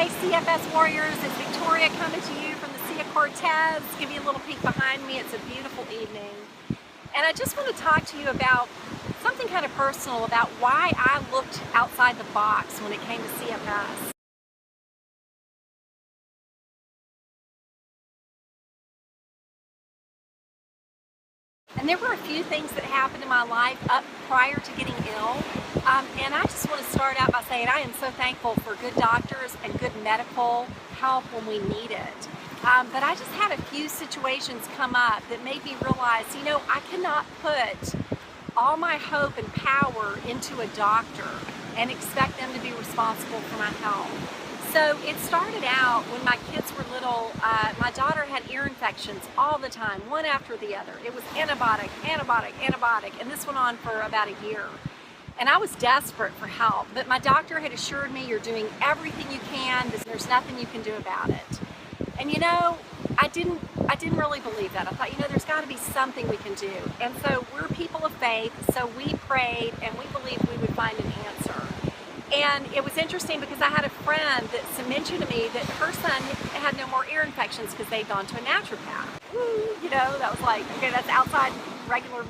Hey CFS Warriors, it's Victoria coming to you from the Sea of Cortez. Give you a little peek behind me. It's a beautiful evening. And I just want to talk to you about something kind of personal about why I looked outside the box when it came to CFS. And there were a few things that happened in my life up prior to getting ill. And I just want to start out by saying I am so thankful for good doctors and good medical help when we need it. But I just had a few situations come up that made me realize, you know, I cannot put all my hope and power into a doctor and expect them to be responsible for my health. So it started out when my kids were little. My daughter had ear infections all the time, one after the other. It was antibiotic, antibiotic, antibiotic, and this went on for about a year. And I was desperate for help, but my doctor had assured me, you're doing everything you can, there's nothing you can do about it. And you know, I didn't really believe that. I thought, you know, there's got to be something we can do. And so we're people of faith, so we prayed and we believed we would find an answer. And it was interesting because I had a friend that mentioned to me that her son had no more ear infections because they'd gone to a naturopath. Woo, you know, that was like, okay, that's outside regular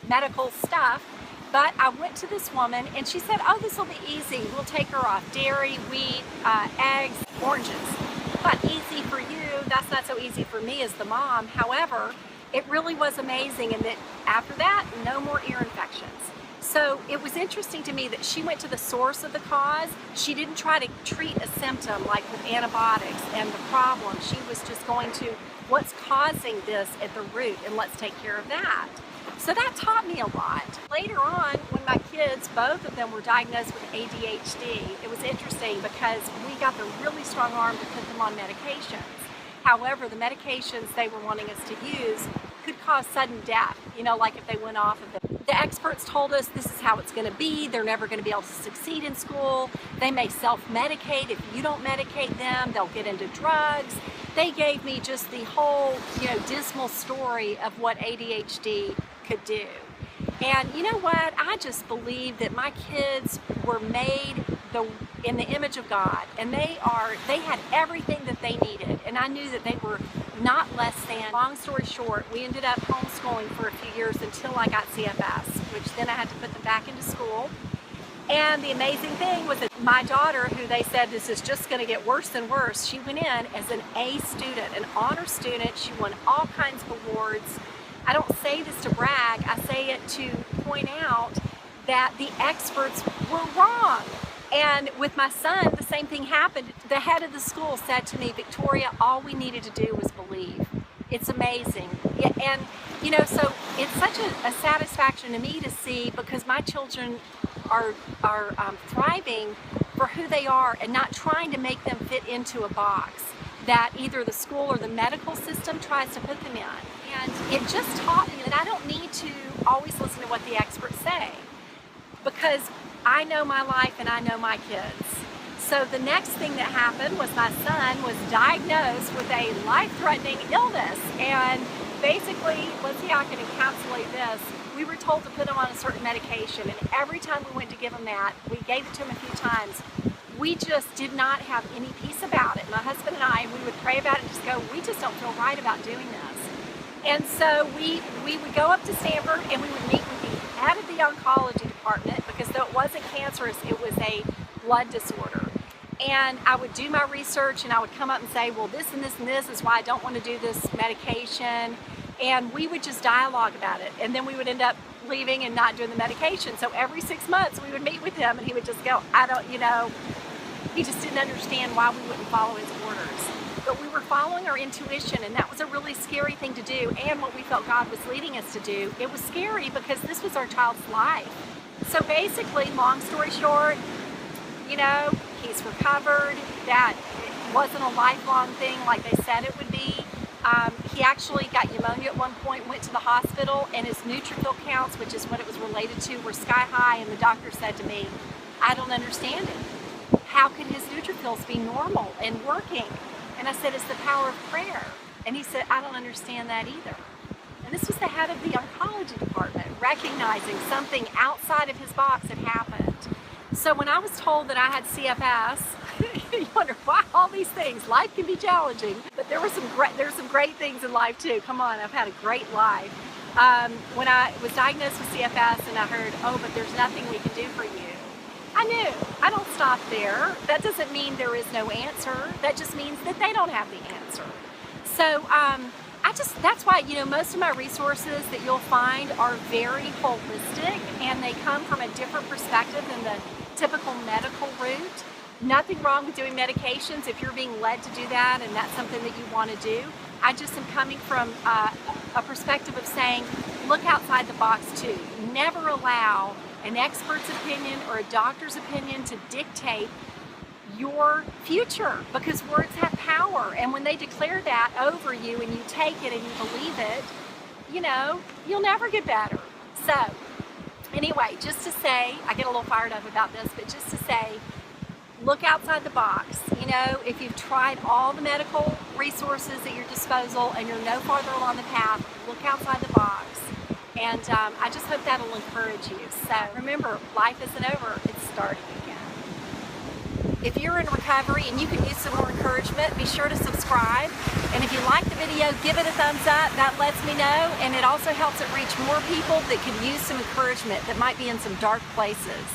medical stuff. But I went to this woman and she said, oh, this will be easy. We'll take her off dairy, wheat, eggs, oranges. But easy for you, that's not so easy for me as the mom. However, it really was amazing in that after that, no more ear infections. So it was interesting to me that she went to the source of the cause. She didn't try to treat a symptom like with antibiotics and the problem. She was just going to what's causing this at the root and let's take care of that. So that taught me a lot. Later on, when my kids, both of them were diagnosed with ADHD, it was interesting because we got the really strong arm to put them on medications. However, the medications they were wanting us to use could cause sudden death, you know, like if they went off of them. The experts told us this is how it's going to be. They're never going to be able to succeed in school. They may self-medicate. If you don't medicate them, they'll get into drugs. They gave me just the whole, you know, dismal story of what ADHD could do. And you know what? I just believe that my kids were made in the image of God, and they had everything that they needed, and I knew that they were not less than. Long story short, we ended up homeschooling for a few years until I got CFS, which then I had to put them back into school. And the amazing thing was that my daughter, who they said this is just going to get worse and worse, she went in as an A student, an honor student. She won all kinds of awards. I don't say this to brag, I say it to point out that the experts were wrong. And with my son, the same thing happened. The head of the school said to me, Victoria, all we needed to do was believe. It's amazing. And, you know, so it's such a satisfaction to me to see, because my children are thriving for who they are and not trying to make them fit into a box that either the school or the medical system tries to put them in. And it just taught me that I don't need to always listen to what the experts say, because I know my life and I know my kids. So the next thing that happened was my son was diagnosed with a life-threatening illness. And basically, let's see how I can encapsulate this. We were told to put him on a certain medication, and every time we went to give him that, we gave it to him a few times, we just did not have any peace about it. My husband and I, we would pray about it and just go, we just don't feel right about doing this. And so we would go up to Stanford and we would meet with the head of the oncology department, because though it wasn't cancerous, it was a blood disorder. And I would do my research and I would come up and say, well, this and this and this is why I don't want to do this medication. And we would just dialogue about it. And then we would end up leaving and not doing the medication. So every 6 months we would meet with him and he would just go, I don't, you know, he just didn't understand why we wouldn't follow his orders. But we were following our intuition, and that was a really scary thing to do, and what we felt God was leading us to do. It was scary because this was our child's life. So basically, long story short, you know, he's recovered. That it wasn't a lifelong thing like they said it would be. He actually got pneumonia at one point, went to the hospital, and his neutrophil counts, which is what it was related to, were sky high, and the doctor said to me, I don't understand it. How could his neutrophils be normal and working? And I said, it's the power of prayer. And he said, I don't understand that either. And this was the head of the oncology department, recognizing something outside of his box had happened. So when I was told that I had CFS, You wonder why all these things. Life can be challenging, but there's some great things in life too. Come on, I've had a great life. When I was diagnosed with CFS and I heard, oh, but there's nothing we can do for you, I knew. I don't stop there. That doesn't mean there is no answer. That just means that they don't have the answer. So that's why, most of my resources that you'll find are very holistic, and they come from a different perspective than the typical medical route. Nothing wrong with doing medications if you're being led to do that and that's something that you want to do. I just am coming from a perspective of saying, look outside the box too. Never allow an expert's opinion or a doctor's opinion to dictate your future, because words have power, and when they declare that over you and you take it and you believe it, you'll never get better. So anyway, just to say, I get a little fired up about this, but just to say, look outside the box. If you've tried all the medical resources at your disposal and you're no farther along the path, look outside the box. And I just hope that'll encourage you. So remember, life isn't over, it's starting again. If you're in recovery and you can use some more encouragement, be sure to subscribe. And if you like the video, give it a thumbs up. That lets me know, and it also helps it reach more people that could use some encouragement that might be in some dark places.